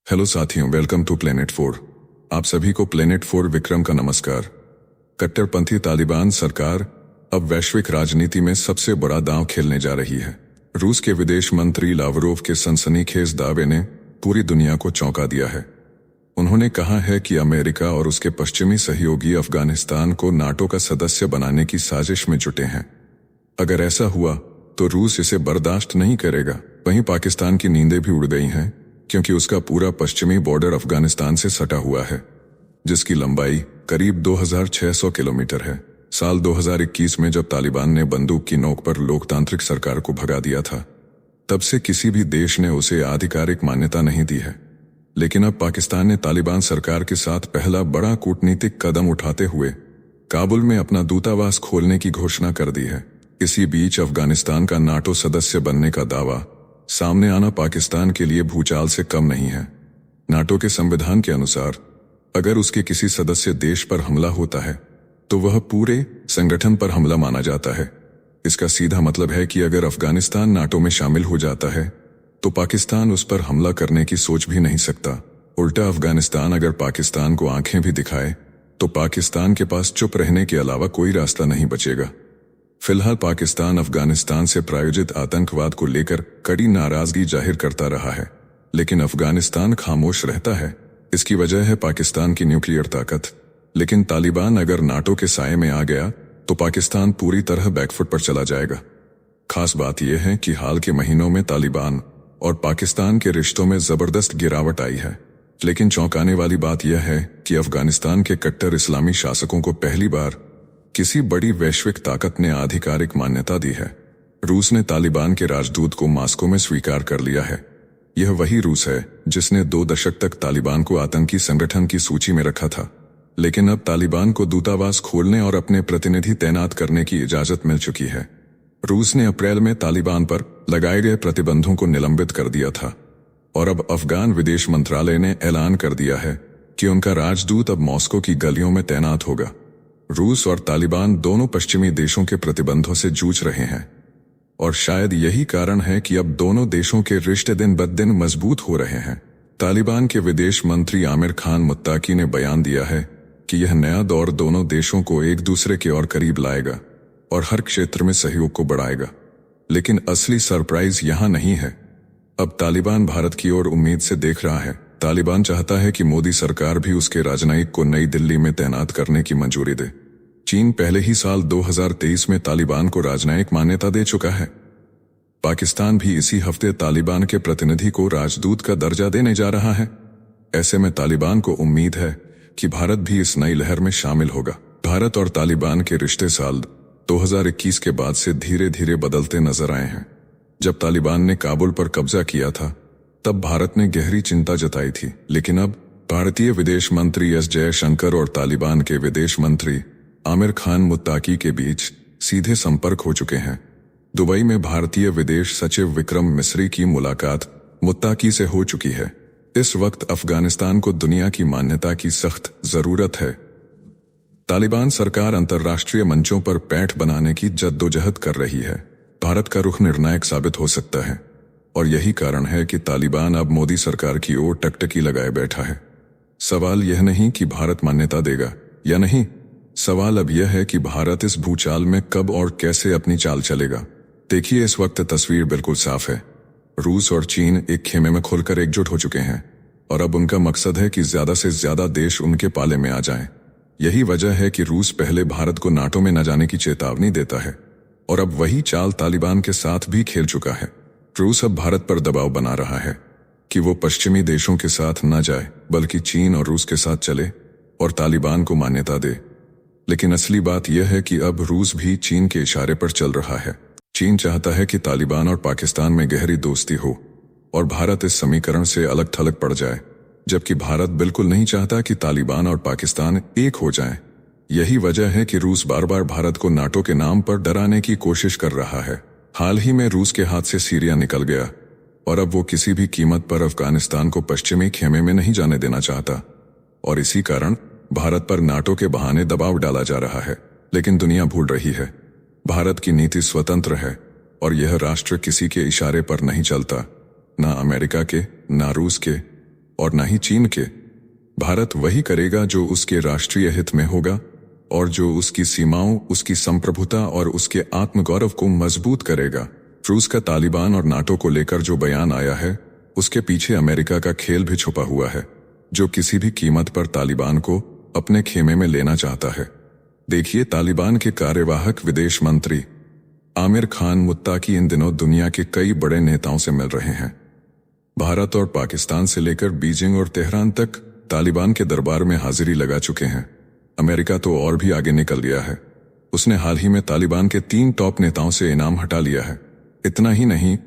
Hello साथियों, welcome to planet 4। आप सभी को प्लेनेट 4 विक्रम का नमस्कार। कट्टरपंथी तालिबान सरकार अब वैश्विक राजनीति में सबसे बड़ा दांव खेलने जा रही है। रूस के विदेश मंत्री लावरोव के सनसनीखेज दावे ने पूरी दुनिया को चौंका दिया है। उन्होंने कहा है कि अमेरिका और उसके पश्चिमी सहयोगी अफगानिस्तान को नाटो का सदस्य बनाने की साजिश में जुटे हैं। अगर ऐसा हुआ तो रूस इसे बर्दाश्त नहीं करेगा। वहीं पाकिस्तान की नींदें भी उड़ गई हैं, क्योंकि उसका पूरा पश्चिमी बॉर्डर अफगानिस्तान से सटा हुआ है, जिसकी लंबाई करीब 2600 किलोमीटर है। साल 2021 में जब तालिबान ने बंदूक की नोक पर लोकतांत्रिक सरकार को भगा दिया था, तब से किसी भी देश ने उसे आधिकारिक मान्यता नहीं दी है। लेकिन अब पाकिस्तान ने तालिबान सरकार के साथ पहला बड़ा कूटनीतिक कदम उठाते हुए काबुल में अपना दूतावास खोलने की घोषणा कर दी है। इसी बीच अफगानिस्तान का नाटो सदस्य बनने का दावा सामने आना पाकिस्तान के लिए भूचाल से कम नहीं है। नाटो के संविधान के अनुसार अगर उसके किसी सदस्य देश पर हमला होता है तो वह पूरे संगठन पर हमला माना जाता है। इसका सीधा मतलब है कि अगर अफगानिस्तान नाटो में शामिल हो जाता है तो पाकिस्तान उस पर हमला करने की सोच भी नहीं सकता। उल्टा अफगानिस्तान अगर पाकिस्तान को आंखें भी दिखाए तो पाकिस्तान के पास चुप रहने के अलावा कोई रास्ता नहीं बचेगा। फिलहाल पाकिस्तान अफगानिस्तान से प्रायोजित आतंकवाद को लेकर कड़ी नाराजगी जाहिर करता रहा है, लेकिन अफगानिस्तान खामोश रहता है। इसकी वजह है पाकिस्तान की न्यूक्लियर ताकत। लेकिन तालिबान अगर नाटो के साये में आ गया तो पाकिस्तान पूरी तरह बैकफुट पर चला जाएगा। खास बात यह है कि हाल के महीनों में तालिबान और पाकिस्तान के रिश्तों में जबरदस्त गिरावट आई है। लेकिन चौंकाने वाली बात यह है कि अफगानिस्तान के कट्टर इस्लामी शासकों को पहली बार किसी बड़ी वैश्विक ताकत ने आधिकारिक मान्यता दी है। रूस ने तालिबान के राजदूत को मास्को में स्वीकार कर लिया है। यह वही रूस है जिसने 2 दशक तक तालिबान को आतंकी संगठन की सूची में रखा था। लेकिन अब तालिबान को दूतावास खोलने और अपने प्रतिनिधि तैनात करने की इजाजत मिल चुकी है। रूस ने अप्रैल में तालिबान पर लगाए गए प्रतिबंधों को निलंबित कर दिया था और अब अफगान विदेश मंत्रालय ने ऐलान कर दिया है कि उनका राजदूत अब मॉस्को की गलियों में तैनात होगा। रूस और तालिबान दोनों पश्चिमी देशों के प्रतिबंधों से जूझ रहे हैं और शायद यही कारण है कि अब दोनों देशों के रिश्ते दिन ब दिन मजबूत हो रहे हैं। तालिबान के विदेश मंत्री आमिर खान मुत्ताकी ने बयान दिया है कि यह नया दौर दोनों देशों को एक दूसरे के और करीब लाएगा और हर क्षेत्र में सहयोग को बढ़ाएगा। लेकिन असली सरप्राइज यहां नहीं है। अब तालिबान भारत की ओर उम्मीद से देख रहा है। तालिबान चाहता है कि मोदी सरकार भी उसके राजनयिक को नई दिल्ली में तैनात करने की मंजूरी दे। चीन पहले ही साल 2023 में तालिबान को राजनयिक मान्यता दे चुका है। पाकिस्तान भी इसी हफ्ते तालिबान के प्रतिनिधि को राजदूत का दर्जा देने जा रहा है। ऐसे में तालिबान को उम्मीद है कि भारत भी इस नई लहर में शामिल होगा। भारत और तालिबान के रिश्ते साल 2021 के बाद से धीरे धीरे बदलते नजर आए हैं। जब तालिबान ने काबुल पर कब्जा किया था तब भारत ने गहरी चिंता जताई थी, लेकिन अब भारतीय विदेश मंत्री एस जयशंकर और तालिबान के विदेश मंत्री आमिर खान मुत्ताकी के बीच सीधे संपर्क हो चुके हैं। दुबई में भारतीय विदेश सचिव विक्रम मिस्री की मुलाकात मुत्ताकी से हो चुकी है। इस वक्त अफगानिस्तान को दुनिया की मान्यता की सख्त जरूरत है। तालिबान सरकार अंतर्राष्ट्रीय मंचों पर पैठ बनाने की जद्दोजहद कर रही है। भारत का रुख निर्णायक साबित हो सकता है और यही कारण है कि तालिबान अब मोदी सरकार की ओर टकटकी लगाए बैठा है। सवाल यह नहीं कि भारत मान्यता देगा या नहीं, सवाल अब यह है कि भारत इस भूचाल में कब और कैसे अपनी चाल चलेगा। देखिए, इस वक्त तस्वीर बिल्कुल साफ है। रूस और चीन एक खेमे में खुलकर एकजुट हो चुके हैं और अब उनका मकसद है कि ज्यादा से ज्यादा देश उनके पाले में आ जाएं। यही वजह है कि रूस पहले भारत को नाटो में न जाने की चेतावनी देता है और अब वही चाल तालिबान के साथ भी खेल चुका है। रूस अब भारत पर दबाव बना रहा है कि वो पश्चिमी देशों के साथ न जाए, बल्कि चीन और रूस के साथ चले और तालिबान को मान्यता दे। लेकिन असली बात यह है कि अब रूस भी चीन के इशारे पर चल रहा है। चीन चाहता है कि तालिबान और पाकिस्तान में गहरी दोस्ती हो और भारत इस समीकरण से अलग थलग पड़ जाए, जबकि भारत बिल्कुल नहीं चाहता कि तालिबान और पाकिस्तान एक हो जाएं। यही वजह है कि रूस बार बार भारत को नाटो के नाम पर डराने की कोशिश कर रहा है। हाल ही में रूस के हाथ से सीरिया निकल गया और अब वो किसी भी कीमत पर अफगानिस्तान को पश्चिमी खेमे में नहीं जाने देना चाहता और इसी कारण भारत पर नाटो के बहाने दबाव डाला जा रहा है। लेकिन दुनिया भूल रही है, भारत की नीति स्वतंत्र है और यह राष्ट्र किसी के इशारे पर नहीं चलता, ना अमेरिका के, ना रूस के, और न ही चीन के। भारत वही करेगा जो उसके राष्ट्रीय हित में होगा और जो उसकी सीमाओं, उसकी संप्रभुता और उसके आत्मगौरव को मजबूत करेगा। रूस का तालिबान और नाटो को लेकर जो बयान आया है, उसके पीछे अमेरिका का खेल भी छुपा हुआ है, जो किसी भी कीमत पर तालिबान को अपने खेमे में लेना चाहता है। देखिए, तालिबान के कार्यवाहक विदेश मंत्री आमिर खान मुत्ताकी इन दिनों दुनिया के कई बड़े नेताओं से मिल रहे हैं। भारत और पाकिस्तान से लेकर बीजिंग और तेहरान तक तालिबान के दरबार में हाजिरी लगा चुके हैं। अमेरिका तो और भी आगे निकल गया है। उसने हाल ही में तालिबान के 3 टॉप नेताओं से इनाम हटा लिया है। इतना ही नहीं,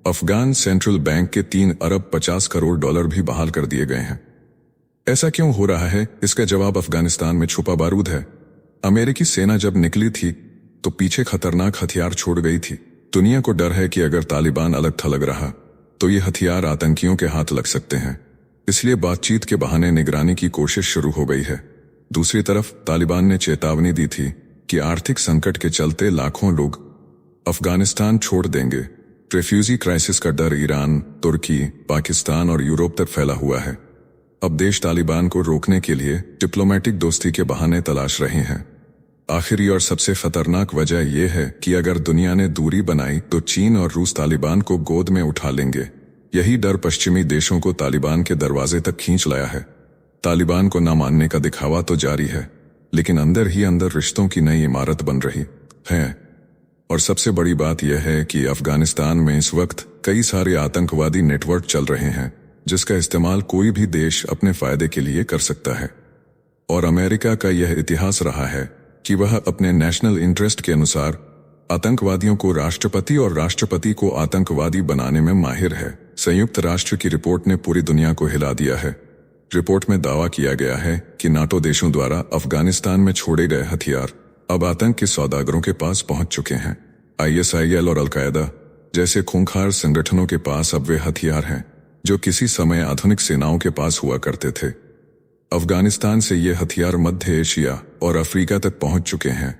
अफगान सेंट्रल बैंक के 3 अरब 50 करोड़ डॉलर भी बहाल कर दिए गए हैं। ऐसा क्यों हो रहा है? इसका जवाब अफगानिस्तान में छुपा बारूद है। अमेरिकी सेना जब निकली थी तो पीछे खतरनाक हथियार छोड़ गई थी। दुनिया को डर है कि अगर तालिबान अलग थलग रहा तो ये हथियार आतंकियों के हाथ लग सकते हैं। इसलिए बातचीत के बहाने निगरानी की कोशिश शुरू हो गई है। दूसरी तरफ तालिबान ने चेतावनी दी थी कि आर्थिक संकट के चलते लाखों लोग अफगानिस्तान छोड़ देंगे। रेफ्यूजी क्राइसिस का डर ईरान, तुर्की, पाकिस्तान और यूरोप तक फैला हुआ है। अब देश तालिबान को रोकने के लिए डिप्लोमेटिक दोस्ती के बहाने तलाश रहे हैं। आखिरी और सबसे खतरनाक वजह यह है कि अगर दुनिया ने दूरी बनाई तो चीन और रूस तालिबान को गोद में उठा लेंगे। यही डर पश्चिमी देशों को तालिबान के दरवाजे तक खींच लाया है। तालिबान को न मानने का दिखावा तो जारी है, लेकिन अंदर ही अंदर रिश्तों की नई इमारत बन रही है। और सबसे बड़ी बात यह है कि अफगानिस्तान में इस वक्त कई सारे आतंकवादी नेटवर्क चल रहे हैं, जिसका इस्तेमाल कोई भी देश अपने फायदे के लिए कर सकता है। और अमेरिका का यह इतिहास रहा है कि वह अपने नेशनल इंटरेस्ट के अनुसार आतंकवादियों को राष्ट्रपति और राष्ट्रपति को आतंकवादी बनाने में माहिर है। संयुक्त राष्ट्र की रिपोर्ट ने पूरी दुनिया को हिला दिया है। रिपोर्ट में दावा किया गया है कि नाटो देशों द्वारा अफगानिस्तान में छोड़े गए हथियार अब आतंक के सौदागरों के पास पहुंच चुके हैं। ISIL और अल-कायदा जैसे खूंखार संगठनों के पास अब वे हथियार हैं जो किसी समय आधुनिक सेनाओं के पास हुआ करते थे। अफगानिस्तान से ये हथियार मध्य एशिया और अफ्रीका तक पहुंच चुके हैं।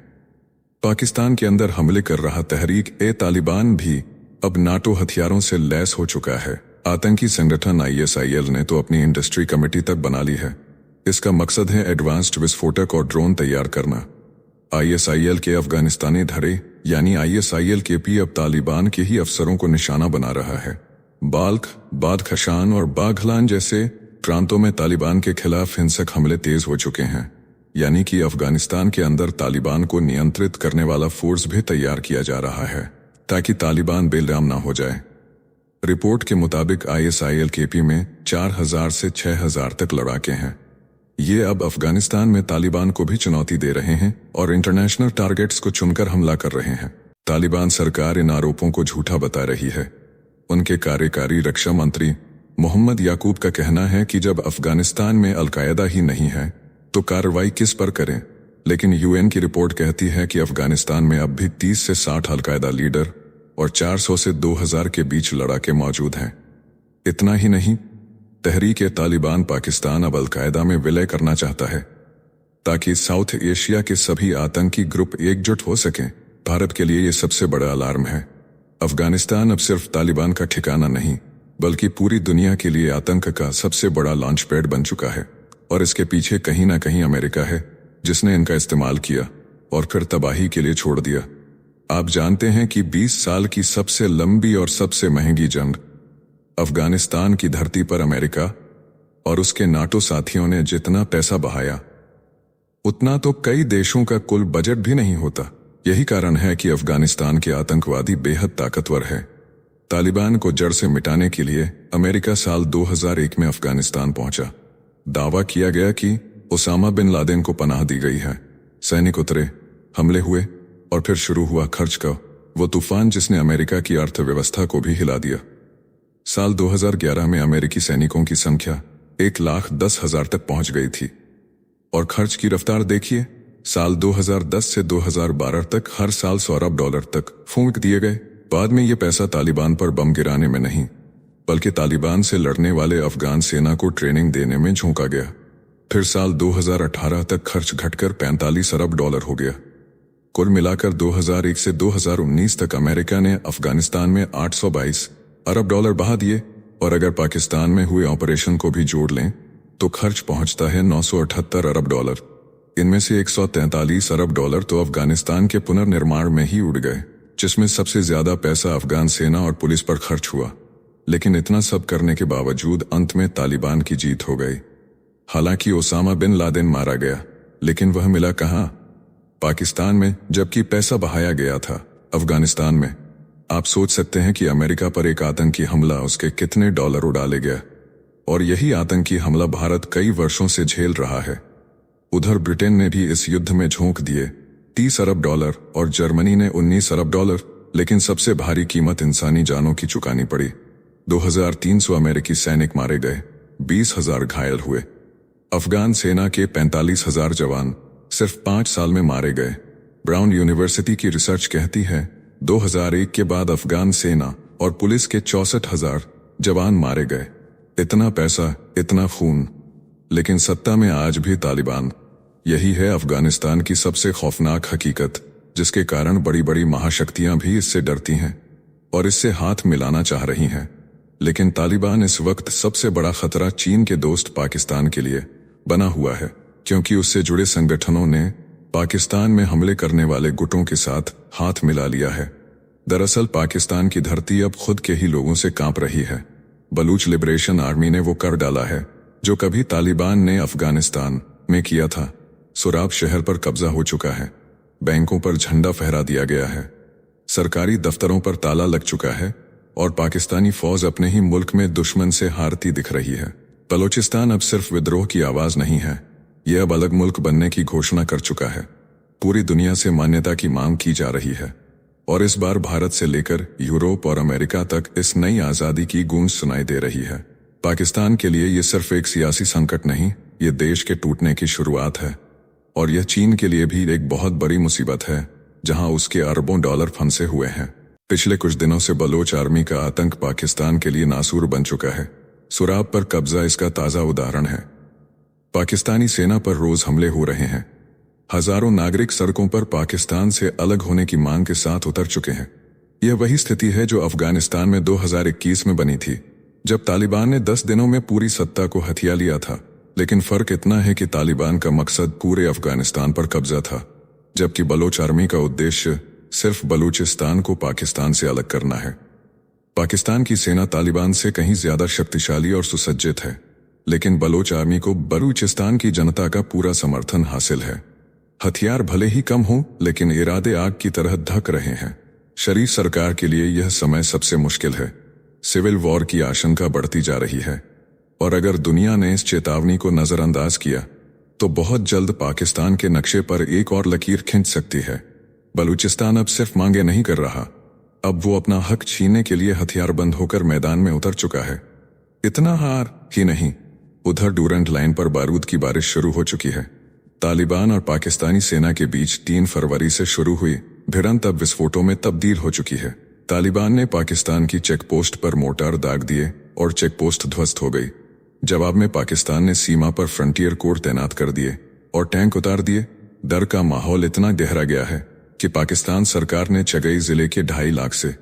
पाकिस्तान के अंदर हमले कर रहा तहरीक-ए-तालिबान भी अब नाटो हथियारों से लैस हो चुका है। आतंकी संगठन ISIL ने तो अपनी इंडस्ट्री कमेटी तक बना ली है। इसका मकसद है एडवांस्ड विस्फोटक और ड्रोन तैयार करना। ISIL के अफगानिस्तानी धड़े यानी ISIL-KP अब तालिबान के ही अफसरों को निशाना बना रहा है। बाल्ख, बादखशान और बाघलान जैसे प्रांतों में तालिबान के खिलाफ हिंसक हमले तेज हो चुके हैं। यानी कि अफगानिस्तान के अंदर तालिबान को नियंत्रित करने वाला फोर्स भी तैयार किया जा रहा है ताकि तालिबान बेलगाम ना हो जाए। रिपोर्ट के मुताबिक ISIL-KP में 4000 से 6000 तक लड़ाके हैं। ये अब अफगानिस्तान में तालिबान को भी चुनौती दे रहे हैं और इंटरनेशनल टारगेट्स को चुनकर हमला कर रहे हैं। तालिबान सरकार इन आरोपों को झूठा बता रही है। उनके कार्यकारी रक्षा मंत्री मोहम्मद याकूब का कहना है कि जब अफगानिस्तान में अल-कायदा ही नहीं है तो कार्रवाई किस पर करें। लेकिन UN की रिपोर्ट कहती है कि अफगानिस्तान में अब भी 30 से 60 अल-कायदा लीडर और 400 से 2000 के बीच लड़ाके मौजूद हैं। इतना ही नहीं, तहरीक-ए-तालिबान पाकिस्तान अब अल-कायदा में विलय करना चाहता है ताकि साउथ एशिया के सभी आतंकी ग्रुप एकजुट हो सकें। भारत के लिए ये सबसे बड़ा अलार्म है। अफगानिस्तान अब सिर्फ तालिबान का ठिकाना नहीं बल्कि पूरी दुनिया के लिए आतंक का सबसे बड़ा लॉन्च पैड बन चुका है। और इसके पीछे कहीं ना कहीं अमेरिका है, जिसने इनका इस्तेमाल किया और फिर तबाही के लिए छोड़ दिया। आप जानते हैं कि 20 साल की सबसे लंबी और सबसे महंगी जंग अफगानिस्तान की धरती पर अमेरिका और उसके नाटो साथियों ने जितना पैसा बहाया उतना तो कई देशों का कुल बजट भी नहीं होता। यही कारण है कि अफगानिस्तान के आतंकवादी बेहद ताकतवर है। तालिबान को जड़ से मिटाने के लिए अमेरिका साल 2001 में अफगानिस्तान पहुंचा। दावा किया गया कि ओसामा बिन लादेन को पनाह दी गई है। सैनिक उतरे, हमले हुए और फिर शुरू हुआ खर्च का वो तूफान जिसने अमेरिका की अर्थव्यवस्था को भी हिला दिया। साल 2011 में अमेरिकी सैनिकों की संख्या 1,10,000 तक पहुंच गई थी और खर्च की रफ्तार देखिए, साल 2010 से 2012 तक हर साल $100 अरब तक फूंक दिए गए। बाद में ये पैसा तालिबान पर बम गिराने में नहीं बल्कि तालिबान से लड़ने वाले अफगान सेना को ट्रेनिंग देने में झोंका गया। फिर साल 2018 तक खर्च घटकर $45 अरब हो गया। कुल मिलाकर 2001 से 2019 तक अमेरिका ने अफगानिस्तान में $822 अरब बहा दिए। और अगर पाकिस्तान में हुए ऑपरेशन को भी जोड़ लें तो खर्च पहुंचता है 978 अरब डॉलर। इनमें से 143 अरब डॉलर तो अफगानिस्तान के पुनर्निर्माण में ही उड़ गए, जिसमें सबसे ज्यादा पैसा अफगान सेना और पुलिस पर खर्च हुआ। लेकिन इतना सब करने के बावजूद अंत में तालिबान की जीत हो गई। हालांकि ओसामा बिन लादेन मारा गया, लेकिन वह मिला कहां? पाकिस्तान में, जबकि पैसा बहाया गया था अफगानिस्तान में। आप सोच सकते हैं कि अमेरिका पर एक आतंकी हमला उसके कितने डॉलर उड़ाले गया, और यही आतंकी हमला भारत कई वर्षों से झेल रहा है। उधर ब्रिटेन ने भी इस युद्ध में झोंक दिए 30 अरब डॉलर और जर्मनी ने 19 अरब डॉलर, लेकिन सबसे भारी कीमत इंसानी जानों की चुकानी पड़ी। 2300 अमेरिकी सैनिक मारे गए, 20,000 घायल हुए। अफगान सेना के 45,000 जवान सिर्फ 5 साल में मारे गए। ब्राउन यूनिवर्सिटी की रिसर्च कहती है 2001 के बाद अफगान सेना और पुलिस के 64,000 जवान मारे गए। इतना पैसा, इतना खून, लेकिन सत्ता में आज भी तालिबान। यही है अफगानिस्तान की सबसे खौफनाक हकीकत, जिसके कारण बड़ी बड़ी महाशक्तियां भी इससे डरती हैं और इससे हाथ मिलाना चाह रही हैं। लेकिन तालिबान इस वक्त सबसे बड़ा खतरा चीन के दोस्त पाकिस्तान के लिए बना हुआ है, क्योंकि उससे जुड़े संगठनों ने पाकिस्तान में हमले करने वाले गुटों के साथ हाथ मिला लिया है। दरअसल पाकिस्तान की धरती अब खुद के ही लोगों से कांप रही है। बलूच लिबरेशन आर्मी ने वो कर डाला है जो कभी तालिबान ने अफगानिस्तान में किया था। सुराब शहर पर कब्जा हो चुका है, बैंकों पर झंडा फहरा दिया गया है, सरकारी दफ्तरों पर ताला लग चुका है और पाकिस्तानी फौज अपने ही मुल्क में दुश्मन से हारती दिख रही है। बलूचिस्तान अब सिर्फ विद्रोह की आवाज नहीं है, यह अब अलग मुल्क बनने की घोषणा कर चुका है। पूरी दुनिया से मान्यता की मांग की जा रही है और इस बार भारत से लेकर यूरोप और अमेरिका तक इस नई आजादी की गूंज सुनाई दे रही है। पाकिस्तान के लिए ये सिर्फ एक सियासी संकट नहीं, ये देश के टूटने की शुरुआत है। और यह चीन के लिए भी एक बहुत बड़ी मुसीबत है, जहां उसके अरबों डॉलर फंसे हुए हैं। पिछले कुछ दिनों से बलोच आर्मी का आतंक पाकिस्तान के लिए नासूर बन चुका है। सुराब पर कब्जा इसका ताजा उदाहरण है। पाकिस्तानी सेना पर रोज हमले हो रहे हैं। हजारों नागरिक सड़कों पर पाकिस्तान से अलग होने की मांग के साथ उतर चुके हैं। यह वही स्थिति है जो अफगानिस्तान में 2021 में बनी थी, जब तालिबान ने 10 दिनों में पूरी सत्ता को हथिया लिया था। लेकिन फर्क इतना है कि तालिबान का मकसद पूरे अफगानिस्तान पर कब्जा था, जबकि बलोच आर्मी का उद्देश्य सिर्फ बलूचिस्तान को पाकिस्तान से अलग करना है। पाकिस्तान की सेना तालिबान से कहीं ज्यादा शक्तिशाली और सुसज्जित है, लेकिन बलोच आर्मी को बलूचिस्तान की जनता का पूरा समर्थन हासिल है। हथियार भले ही कम हों, लेकिन इरादे आग की तरह धक रहे हैं। शरीफ सरकार के लिए यह समय सबसे मुश्किल है। सिविल वॉर की आशंका बढ़ती जा रही है और अगर दुनिया ने इस चेतावनी को नजरअंदाज किया तो बहुत जल्द पाकिस्तान के नक्शे पर एक और लकीर खींच सकती है। बलूचिस्तान अब सिर्फ मांगे नहीं कर रहा, अब वो अपना हक छीनने के लिए हथियारबंद होकर मैदान में उतर चुका है। इतना हार ही नहीं, उधर डूरंट लाइन पर बारूद की बारिश शुरू हो चुकी है। तालिबान और पाकिस्तानी सेना के बीच 3 फरवरी से शुरू हुई भिड़ंत अब विस्फोटों में तब्दील हो चुकी है। तालिबान ने पाकिस्तान की चेक पोस्ट पर मोर्टार दाग दिए और चेक पोस्ट ध्वस्त हो गई। जवाब में पाकिस्तान ने सीमा पर फ्रंटियर कोर तैनात कर दिए और टैंक उतार दिए। डर का माहौल इतना गहरा गया है कि पाकिस्तान सरकार ने चगई जिले के 2.5 लाख से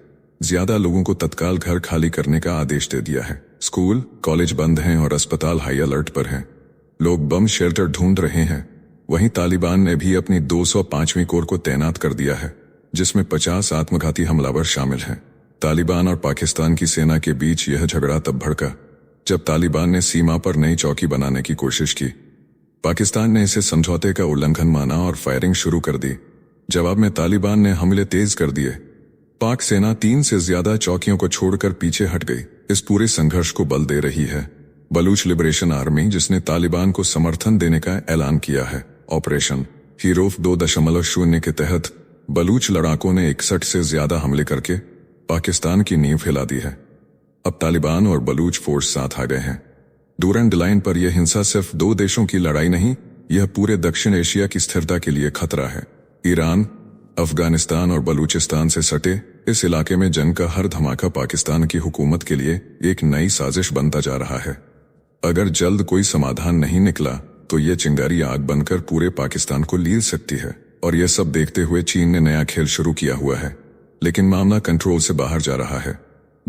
ज्यादा लोगों को तत्काल घर खाली करने का आदेश दे दिया है। स्कूल, कॉलेज बंद हैं और अस्पताल हाई अलर्ट पर हैं। लोग बम शेल्टर ढूंढ रहे हैं। वहीं तालिबान ने भी अपनी 205वीं कोर को तैनात कर दिया है, जिसमें 50 आत्मघाती हमलावर शामिल हैं। तालिबान और पाकिस्तान की सेना के बीच यह झगड़ा तब भड़का जब तालिबान ने सीमा पर नई चौकी बनाने की कोशिश की। पाकिस्तान ने इसे समझौते का उल्लंघन माना और फायरिंग शुरू कर दी। जवाब में तालिबान ने हमले तेज कर दिए। पाक सेना 3 से ज्यादा चौकियों को छोड़कर पीछे हट गई। इस पूरे संघर्ष को बल दे रही है बलूच लिबरेशन आर्मी, जिसने तालिबान को समर्थन देने का ऐलान किया है। ऑपरेशन हीरोफ 2.0 के तहत बलूच लड़ाकों ने 61 से ज्यादा हमले करके पाकिस्तान की नींव हिला दी है। अब तालिबान और बलूच फोर्स साथ आ गए हैं। डूरंट लाइन पर यह हिंसा सिर्फ 2 देशों की लड़ाई नहीं, यह पूरे दक्षिण एशिया की स्थिरता के लिए खतरा है। ईरान, अफगानिस्तान और बलूचिस्तान से सटे इस इलाके में जंग का हर धमाका पाकिस्तान की हुकूमत के लिए एक नई साजिश बनता जा रहा है। अगर जल्द कोई समाधान नहीं निकला तो यह चिंगारी आग बनकर पूरे पाकिस्तान को लील सकती है। और यह सब देखते हुए चीन ने नया खेल शुरू किया हुआ है, लेकिन मामला कंट्रोल से बाहर जा रहा है।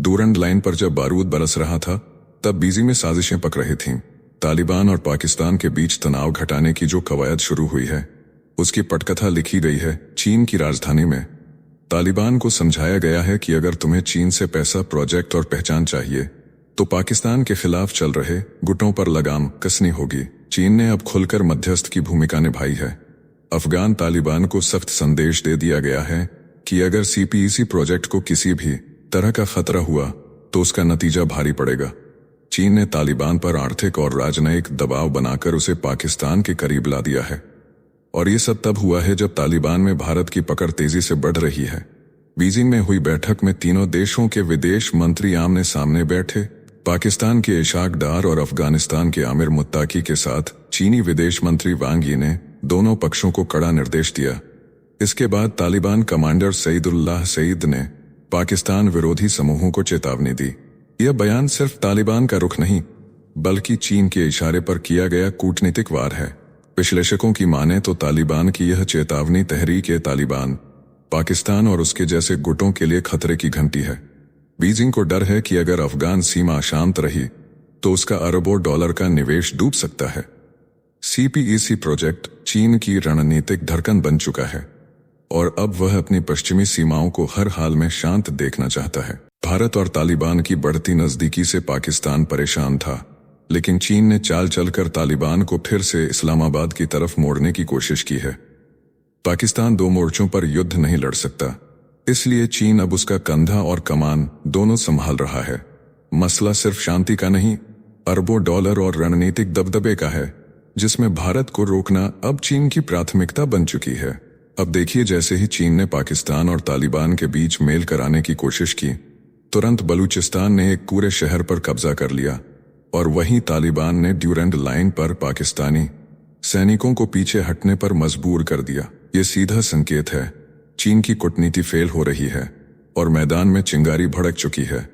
डूरंड लाइन पर जब बारूद बरस रहा था तब बीजिंग में साजिशें पक रही थीं। तालिबान और पाकिस्तान के बीच तनाव घटाने की जो कवायद शुरू हुई है उसकी पटकथा लिखी गई है चीन की राजधानी में। तालिबान को समझाया गया है कि अगर तुम्हें चीन से पैसा, प्रोजेक्ट और पहचान चाहिए तो पाकिस्तान के खिलाफ चल रहे गुटों पर लगाम कसनी होगी। चीन ने अब खुलकर मध्यस्थ की भूमिका निभाई है। अफगान तालिबान को सख्त संदेश दे दिया गया है कि अगर CPEC प्रोजेक्ट को किसी भी तरह का खतरा हुआ तो उसका नतीजा भारी पड़ेगा। चीन ने तालिबान पर आर्थिक और राजनयिक दबाव बनाकर उसे पाकिस्तान के करीब ला दिया है और ये सब तब हुआ है जब तालिबान में भारत की पकड़ तेजी से बढ़ रही है। बीजिंग में हुई बैठक में तीनों देशों के विदेश मंत्री आमने सामने बैठे। पाकिस्तान के इशाक डार और अफगानिस्तान के आमिर मुत्ताकी के साथ चीनी विदेश मंत्री वांग यी ने दोनों पक्षों को कड़ा निर्देश दिया। इसके बाद तालिबान कमांडर सईदुल्लाह सईद ने पाकिस्तान विरोधी समूहों को चेतावनी दी। यह बयान सिर्फ तालिबान का रुख नहीं बल्कि चीन के इशारे पर किया गया कूटनीतिक वार है। विश्लेषकों की माने तो तालिबान की यह चेतावनी तहरीक-ए-तालिबान पाकिस्तान और उसके जैसे गुटों के लिए खतरे की घंटी है। बीजिंग को डर है कि अगर अफगान सीमा अशांत रही तो उसका अरबों डॉलर का निवेश डूब सकता है। CPEC प्रोजेक्ट चीन की रणनीतिक धड़कन बन चुका है और अब वह अपनी पश्चिमी सीमाओं को हर हाल में शांत देखना चाहता है। भारत और तालिबान की बढ़ती नजदीकी से पाकिस्तान परेशान था, लेकिन चीन ने चाल चलकर तालिबान को फिर से इस्लामाबाद की तरफ मोड़ने की कोशिश की है। पाकिस्तान 2 मोर्चों पर युद्ध नहीं लड़ सकता, इसलिए चीन अब उसका कंधा और कमान दोनों संभाल रहा है। मसला सिर्फ शांति का नहीं, अरबों डॉलर और रणनीतिक दबदबे का है, जिसमें भारत को रोकना अब चीन की प्राथमिकता बन चुकी है। अब देखिए, जैसे ही चीन ने पाकिस्तान और तालिबान के बीच मेल कराने की कोशिश की, तुरंत बलूचिस्तान ने एक पूरे शहर पर कब्जा कर लिया और वहीं तालिबान ने ड्यूरंड लाइन पर पाकिस्तानी सैनिकों को पीछे हटने पर मजबूर कर दिया। ये सीधा संकेत है चीन की कूटनीति फेल हो रही है और मैदान में चिंगारी भड़क चुकी है।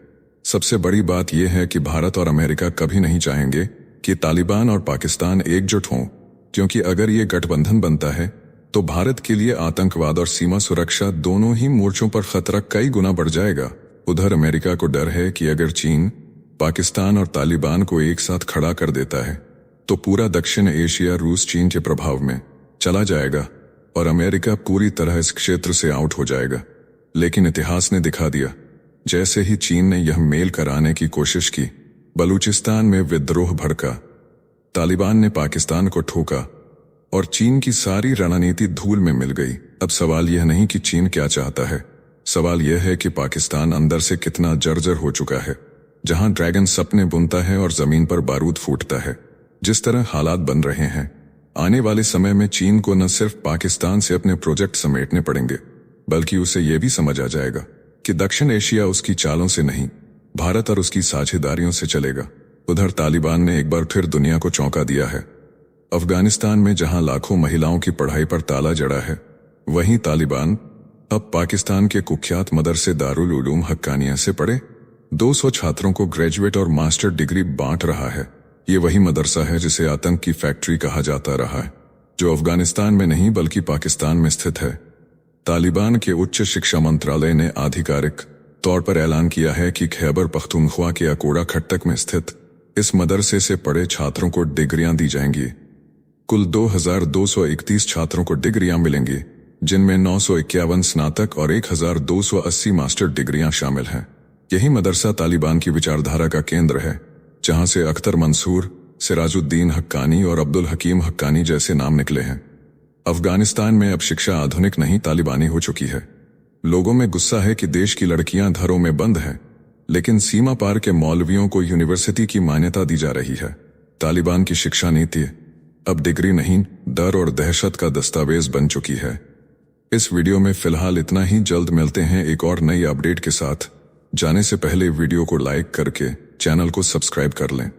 सबसे बड़ी बात यह है कि भारत और अमेरिका कभी नहीं चाहेंगे कि तालिबान और पाकिस्तान एकजुट हों, क्योंकि अगर ये गठबंधन बनता है तो भारत के लिए आतंकवाद और सीमा सुरक्षा दोनों ही मोर्चों पर खतरा कई गुना बढ़ जाएगा। उधर अमेरिका को डर है कि अगर चीन पाकिस्तान और तालिबान को एक साथ खड़ा कर देता है तो पूरा दक्षिण एशिया रूस चीन के प्रभाव में चला जाएगा और अमेरिका पूरी तरह इस क्षेत्र से आउट हो जाएगा। लेकिन इतिहास ने दिखा दिया, जैसे ही चीन ने यह मेल कराने की कोशिश की, बलूचिस्तान में विद्रोह भड़का, तालिबान ने पाकिस्तान को ठोका और चीन की सारी रणनीति धूल में मिल गई। अब सवाल यह नहीं कि चीन क्या चाहता है, सवाल यह है कि पाकिस्तान अंदर से कितना जर्जर हो चुका है। जहां ड्रैगन सपने बुनता है और जमीन पर बारूद फूटता है, जिस तरह हालात बन रहे हैं, आने वाले समय में चीन को न सिर्फ पाकिस्तान से अपने प्रोजेक्ट समेटने पड़ेंगे, बल्कि उसे यह भी समझ आ जाएगा कि दक्षिण एशिया उसकी चालों से नहीं, भारत और उसकी साझेदारियों से चलेगा। उधर तालिबान ने एक बार फिर दुनिया को चौंका दिया है। अफगानिस्तान में जहां लाखों महिलाओं की पढ़ाई पर ताला जड़ा है, वहीं तालिबान अब पाकिस्तान के कुख्यात मदरसे दारुल उलूम हक्कानिया से पढ़े 200 छात्रों को ग्रेजुएट और मास्टर डिग्री बांट रहा है। ये वही मदरसा है जिसे आतंक की फैक्ट्री कहा जाता रहा है, जो अफगानिस्तान में नहीं बल्कि पाकिस्तान में स्थित है। तालिबान के उच्च शिक्षा मंत्रालय ने आधिकारिक तौर पर ऐलान किया है कि खैबर पख्तूनख्वा के अकोड़ा खट्टक में स्थित इस मदरसे से पढ़े छात्रों को डिग्रियां दी जाएंगी। कुल 2231 छात्रों को डिग्रियां मिलेंगी, जिनमें 951 स्नातक और 1280 मास्टर डिग्रियां शामिल हैं। यही मदरसा तालिबान की विचारधारा का केंद्र है, जहां से अख्तर मंसूर, सिराजुद्दीन हक्कानी और अब्दुल हकीम हक्कानी जैसे नाम निकले हैं। अफगानिस्तान में अब शिक्षा आधुनिक नहीं तालिबानी हो चुकी है। लोगों में गुस्सा है कि देश की लड़कियां घरों में बंद हैं, लेकिन सीमा पार के मौलवियों को यूनिवर्सिटी की मान्यता दी जा रही है। तालिबान की शिक्षा नीति अब डिग्री नहीं, डर और दहशत का दस्तावेज बन चुकी है। इस वीडियो में फिलहाल इतना ही। जल्द मिलते हैं एक और नई अपडेट के साथ। जाने से पहले वीडियो को लाइक करके चैनल को सब्सक्राइब कर लें।